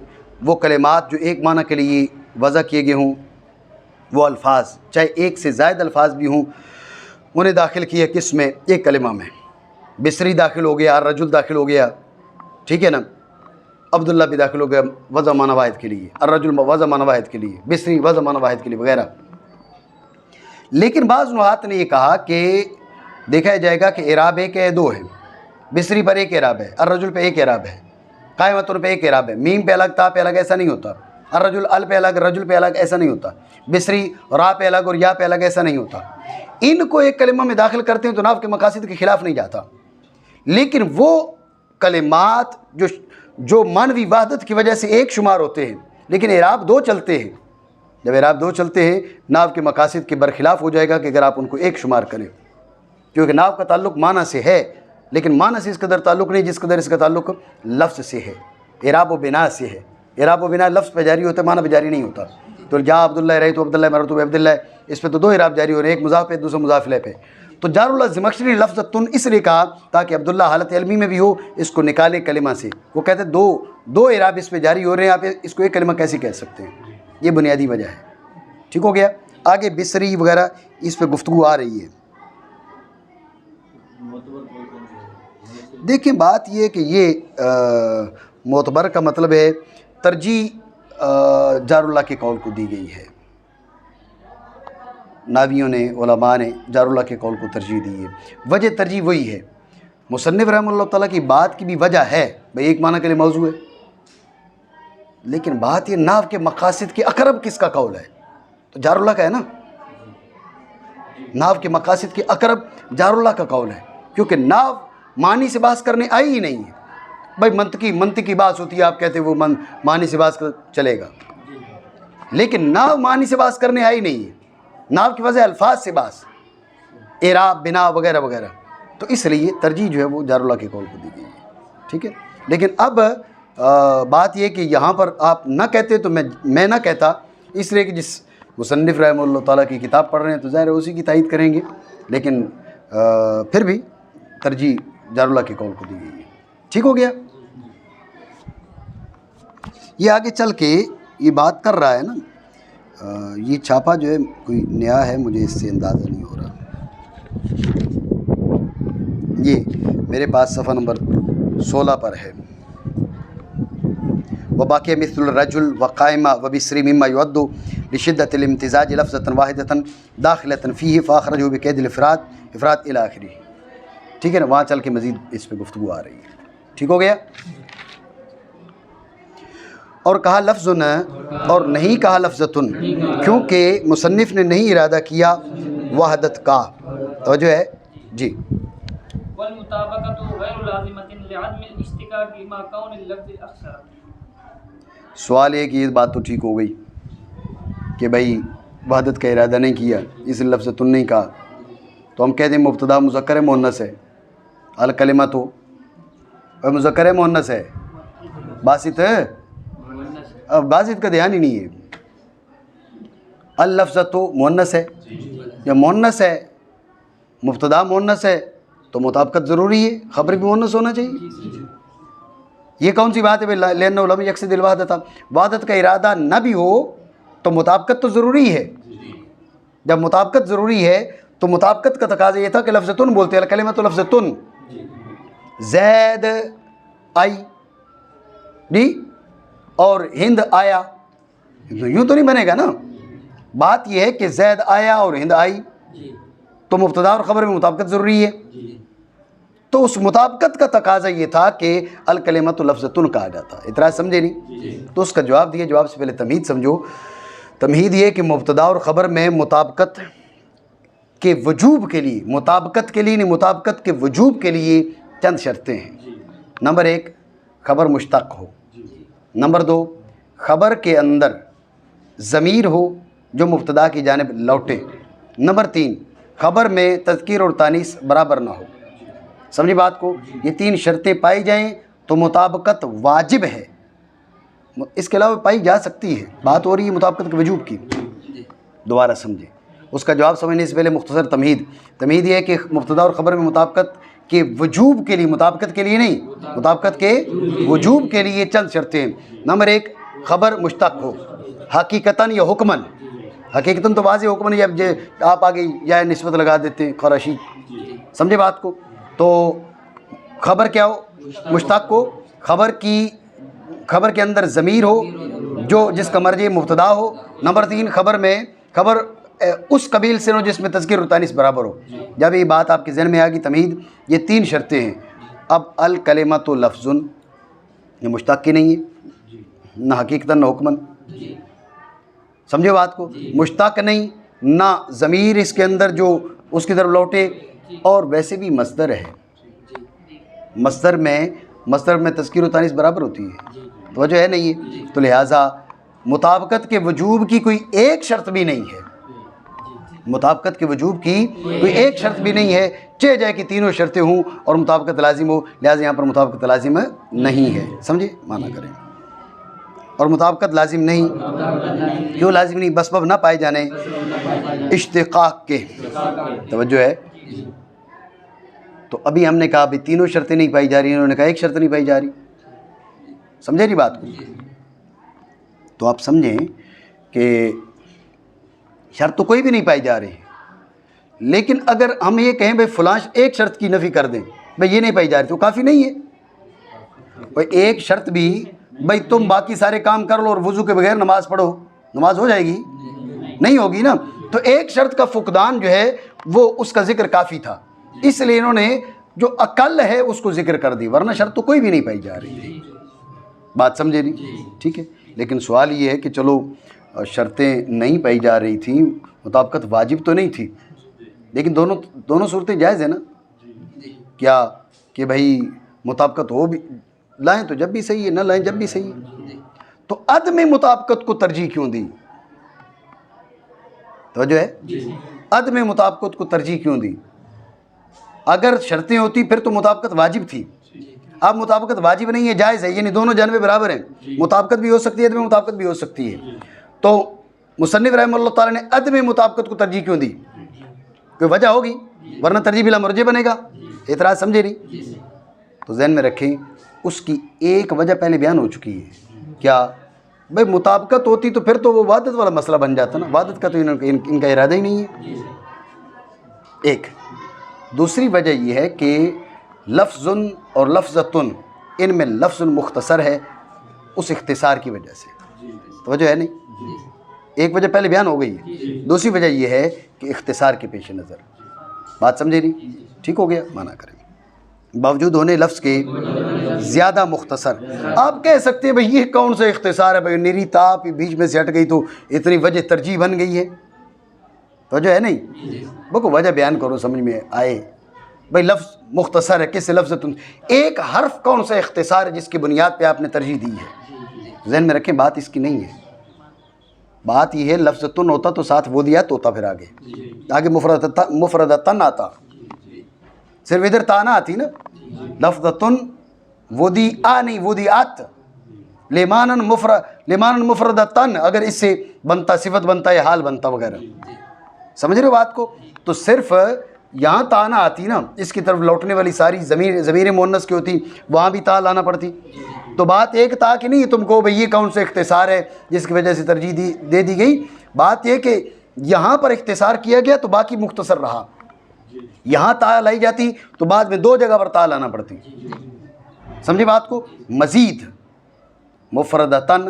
وہ کلمات جو ایک معنی کے لیے وضع کیے گئے ہوں، وہ الفاظ چاہے ایک سے زائد الفاظ بھی ہوں، انہیں داخل کیا کس میں؟ ایک کلمہ میں۔ بصری داخل ہو گیا، الرجل داخل ہو گیا، ٹھیک ہے نا؟ عبداللہ بھی داخل ہو گیا وضع معنی واحد کے لیے، الرجل وضع معنی واحد کے لیے، بصری وضع معنی واحد کے لیے وغیرہ۔ لیکن بعض نحات نے یہ کہا کہ دیکھا جائے گا کہ اعراب ایک ہے، دو ہے، بصری پر ایک اعراب ہے، الرجل پہ ایک اعراب ہے، قائمتن پہ ایک اعراب ہے، میم پہ الگ، تا پہ الگ، ایسا نہیں ہوتا، الرجل ال پہ الگ، رجل پہ الگ، ایسا نہیں ہوتا، بصری را پہ الگ اور یا پہ الگ، ایسا نہیں ہوتا۔ ان کو ایک کلمہ میں داخل کرتے ہیں تو نحو کے مقاصد کے خلاف نہیں جاتا، لیکن وہ کلمات جو معنوی وحدت کی وجہ سے ایک شمار ہوتے ہیں لیکن اعراب دو چلتے ہیں، جب اعراب دو چلتے ہیں نحو کے مقاصد کے برخلاف ہو جائے گا کہ اگر آپ ان کو ایک شمار کریں، کیونکہ نحو کا تعلق معنی سے ہے لیکن معنی سے اس قدر تعلق نہیں جس قدر اس کا تعلق لفظ سے ہے، اعراب و بنا سے ہے۔ اعراب و بنا لفظ پہ جاری ہوتا ہے، معنی پہ جاری نہیں ہوتا۔ تو جا عبداللہ رأیت عبداللہ مررت بعبداللہ، اس پہ تو دو اعراب جاری ہو رہے ہیں، ایک مضاف پہ دوسرا مضاف الیہ پہ۔ تو جار اللہ زمخشری نے لفظ تن اس لیے کہا تاکہ عبداللہ حالت علمی میں بھی ہو، اس کو نکالے کلمہ سے۔ وہ کہتے ہیں دو اعراب اس پہ جاری ہو رہے ہیں، آپ اس کو ایک کلمہ کیسے کہہ سکتے ہیں؟ یہ بنیادی وجہ ہے، ٹھیک ہو گیا؟ آگے بصری وغیرہ اس پہ گفتگو آ رہی ہے۔ دیکھیں بات یہ ہے کہ یہ معتبر کا مطلب ہے ترجیح جار اللہ کے قول کو دی گئی ہے، ناویوں نے، علماء نے جار اللہ کے قول کو ترجیح دی ہے۔ وجہ ترجیح وہی ہے، مصنف رحمہ اللہ تعالیٰ کی بات کی بھی وجہ ہے، بھئی ایک معنی کے لیے موضوع ہے، لیکن بات یہ نحو کے مقاصد کے اقرب کس کا قول ہے؟ تو جار اللہ کا ہے نا، نحو کے مقاصد کے اقرب جار اللہ کا قول ہے، کیونکہ نحو معنی سے بحث کرنے آئی ہی نہیں ہے۔ بھائی منطقی بحث ہوتی ہے، آپ کہتے ہیں وہ معنی سے بحث چلے گا، لیکن نحو معنی سے بحث کرنے آئی نہیں ہے، نحو کی وجہ الفاظ سے بحث، اعراب، بنا وغیرہ وغیرہ، تو اس لیے ترجیح جو ہے وہ جار اللہ کے قول کو دی گئی ہے، ٹھیک ہے؟ لیکن اب بات یہ کہ یہاں پر آپ نہ کہتے تو میں نہ کہتا، اس لیے کہ جس مصنف رحمہ اللہ تعالیٰ کی کتاب پڑھ رہے ہیں تو ظاہر ہے اسی کی تائید کریں گے، لیکن پھر بھی ترجیح جار اللہ کے قول کو دی گئی ہے، ٹھیک ہو گیا؟ یہ آگے چل کے یہ بات کر رہا ہے نا، یہ چھاپا جو ہے کوئی نیا ہے، مجھے اس سے اندازہ نہیں ہو رہا، یہ میرے پاس صفحہ نمبر 16 پر ہے۔ وباقی مثل الرجل وقائمہ وبصری مما يعد لشدت الامتزاج لفظة واحدة داخلة فيه فاخرجه بقید الافراد الى آخری، ٹھیک ہے نا؟ وہاں چل کے مزید اس پہ گفتگو آ رہی ہے، ٹھیک ہو گیا؟ اور کہا لفظ اور نہیں کہا لفظتن، کیونکہ مصنف نے نہیں ارادہ کیا وحدت کا، توجہ ہے جی۔ والمطابقۃ غیر لازمۃ لعدم الاشتقاق مع کون اللفظ اکثر۔ سوال ہے کہ یہ بات تو ٹھیک ہو گئی کہ بھائی وحدت کا ارادہ نہیں کیا، اس لفظ تن نہیں کہا، تو ہم کہتے ہیں مبتدا مذکر مؤنث ہے، الکلمہ تو مذکر مؤنث ہے، باسط ہے، اب باسط کا دھیان ہی نہیں ہے، اللفظ تو مؤنث ہے، یا مؤنث ہے، مبتدا مؤنث ہے تو مطابقت ضروری ہے، خبر بھی مؤنث ہونا چاہیے۔ یہ کون سی بات ہے؟ لأنه لم يقصد الوحدۃ، وحدت کا ارادہ نہ بھی ہو تو مطابقت تو ضروری ہے. جب مطابقت ضروری ہے تو مطابقت کا تقاضا یہ تھا کہ لفظ تن بولتے ہیں، کلمۃ لفظ تن. زید آئی جی اور ہند آیا، یوں تو نہیں بنے گا نا. بات یہ ہے کہ زید آیا اور ہند آئی، تو مبتدا اور خبر میں مطابقت ضروری ہے. تو اس مطابقت کا تقاضا یہ تھا کہ الکلمۃ لفظتن کہا جاتا. اعتراض سمجھے نہیں؟ تو اس کا جواب دیا. جواب سے پہلے تمہید سمجھو. تمہید یہ کہ مبتدا اور خبر میں مطابقت کے وجوب کے لیے، مطابقت کے لیے نہیں، مطابقت کے وجوب کے لیے چند شرطیں ہیں. نمبر 1 خبر مشتق ہو. نمبر 2 خبر کے اندر ضمیر ہو جو مبتدا کی جانب لوٹے. نمبر 3 خبر میں تذکیر اور تانیث برابر نہ ہو. سمجھے بات کو؟ یہ 3 شرطیں پائی جائیں تو مطابقت واجب ہے. اس کے علاوہ پائی جا سکتی ہے. بات ہو رہی ہے مطابقت کے وجوب کی. دوبارہ سمجھیں. اس کا جواب سمجھنے سے پہلے مختصر تمہید. تمہید یہ ہے کہ مبتدا اور خبر میں مطابقت کے وجوب کے لیے، مطابقت کے لیے نہیں، مطابقت کے وجوب کے لیے چند شرطیں ہیں. نمبر 1 خبر مشتق ہو حقیقتاً یا حکماً. حقیقتاً تو واضح، حکماً جب آپ آگے یا نسبت لگا دیتے ہیں قرشی. سمجھے بات کو؟ تو خبر کیا ہو؟ مشتق ہو. خبر کے اندر ضمیر ہو جو جس کا مرجع مبتدا ہو. نمبر 3 خبر اس قبیل سے ہو جس میں تذکیر و تانیث برابر ہو. جب یہ بات آپ کے ذہن میں آ گئی تمہید، یہ 3 شرطیں ہیں. اب الکلمۃ لفظ یہ مشتق کی نہیں ہے، نہ حقیقتاً نہ حکماً. سمجھے بات کو؟ مشتق نہیں، نہ ضمیر اس کے اندر جو اس کی طرف لوٹے، اور ویسے بھی مصدر ہے. مصدر میں تذکیر و تانیث برابر ہوتی ہے. توجہ ہے نہیں ہے؟ تو لہٰذا مطابقت کے وجوب کی کوئی ایک شرط بھی نہیں ہے. مطابقت کے وجوب کی کوئی ایک شرط بھی نہیں ہے، چاہے جائے کہ تینوں شرطیں ہوں اور مطابقت لازم ہو. لہٰذا یہاں پر مطابقت لازم نہیں ہے. سمجھے؟ مانا کریں. اور مطابقت لازم نہیں، کیوں لازم نہیں؟ بسبب نہ پائے جانے اشتقاق کے. توجہ ہے؟ تو ابھی ہم نے کہا بھی تینوں شرطیں نہیں پائی جا رہی، انہوں نے کہا ایک شرط نہیں پائی جا رہی. سمجھے نہیں بات کو؟ تو آپ سمجھیں کہ شرط تو کوئی بھی نہیں پائی جا رہی، لیکن اگر ہم یہ کہیں بھائی فلاں ایک شرط کی نفی کر دیں، بھائی یہ نہیں پائی جا رہی، تو کافی نہیں ہے. بھائی ایک شرط بھی، بھائی تم باقی سارے کام کر لو اور وضو کے بغیر نماز پڑھو، نماز ہو جائے گی؟ نہیں ہوگی نا. تو ایک شرط کا فقدان جو ہے وہ اس کا ذکر کافی تھا، اس لیے انہوں نے جو اقل ہے اس کو ذکر کر دی، ورنہ شرط تو کوئی بھی نہیں پائی جا رہی. بات سمجھے نہیں؟ ٹھیک ہے. لیکن سوال یہ ہے کہ چلو شرطیں نہیں پائی جا رہی تھیں، مطابقت واجب تو نہیں تھی، لیکن دونوں صورتیں جائز ہیں نا. کیا کہ بھائی مطابقت ہو بھی لائیں تو جب بھی صحیح ہے، نہ لائیں جب بھی صحیح ہے. تو عدم مطابقت کو ترجیح کیوں دی؟ توجہ ہے؟ عدم مطابقت کو ترجیح کیوں دی؟ اگر شرطیں ہوتی پھر تو مطابقت واجب تھی. اب مطابقت واجب نہیں ہے، جائز ہے، یعنی دونوں جانبیں برابر ہیں. مطابقت بھی ہو سکتی ہے، عدم مطابقت بھی ہو سکتی ہے. تو مصنف رحمہ اللہ تعالیٰ نے عدم مطابقت کو ترجیح کیوں دی؟ کوئی وجہ ہوگی، ورنہ ترجیح بلا مرجع بنے گا. اعتراض سمجھے نہیں؟ تو ذہن میں رکھیں اس کی ایک وجہ پہلے بیان ہو چکی ہے. کیا؟ بھائی مطابقت ہوتی تو پھر تو وہ وحدت والا مسئلہ بن جاتا نا. وحدت کا تو ان کا ارادہ ہی نہیں ہے. ایک دوسری وجہ یہ ہے کہ لفظ اور لفظتن ان میں لفظ مختصر ہے، اس اختصار کی وجہ سے. توجہ ہے نہیں؟ ایک وجہ پہلے بیان ہو گئی ہے. دوسری وجہ یہ ہے کہ اختصار کے پیش نظر. بات سمجھے نہیں؟ ٹھیک ہو گیا؟ مانا کریں باوجود ہونے لفظ کے زیادہ مختصر. آپ کہہ سکتے ہیں بھئی یہ کون سا اختصار ہے، بھئی نیری تاپ بیچ میں سے ہٹ گئی تو اتنی وجہ ترجیح بن گئی ہے. توجہ ہے نہیں؟ بکو وجہ بیان کرو سمجھ میں آئے. بھئی لفظ مختصر ہے، کس لفظ تم ایک حرف کون سا اختصار ہے جس کی بنیاد پہ آپ نے ترجیح دی ہے؟ ذہن میں رکھیں بات اس کی نہیں ہے. بات یہ ہے لفظ تن ہوتا تو ساتھ ودیات ہوتا، پھر آگے مفردتن آتا، صرف ادھر تانا آتی نا. لفظ تن ودی آ نہیں، ودیات لیمانن مفردتن، اگر اس سے بنتا صفت بنتا ہے حال بنتا وغیرہ. سمجھ رہے ہو بات کو؟ تو صرف یہاں تانا آتی نا، اس کی طرف لوٹنے والی ساری ضمیر مؤنث کی ہوتی، وہاں بھی تا لانا پڑتی. تو بات ایک تھا کہ نہیں تم کو بھئی یہ کون سے اختصار ہے جس کی وجہ سے ترجیح دے دی گئی. بات یہ کہ یہاں پر اختصار کیا گیا تو باقی مختصر رہا. یہاں تا لائی جاتی تو بعد میں 2 جگہ پر تا لانا پڑتی. سمجھے بات کو. مزید مفردتن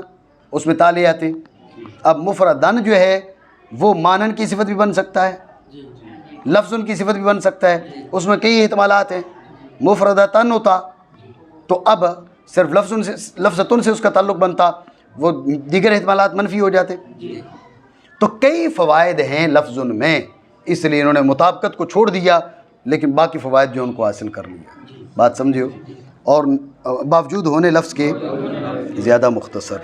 اس میں تا لے آتے. اب مفردن جو ہے وہ مانن کی صفت بھی بن سکتا ہے, لفظن کی صفت بھی بن سکتا ہے, اس میں کئی احتمالات ہیں. مفردتن ہوتا تو اب صرف لفظتن سے اس کا تعلق بنتا, وہ دیگر احتمالات منفی ہو جاتے. تو کئی فوائد ہیں لفظن میں, اس لیے انہوں نے مطابقت کو چھوڑ دیا لیکن باقی فوائد جو ان کو حاصل کر لیا. بات سمجھو. اور باوجود ہونے لفظ کے زیادہ مختصر.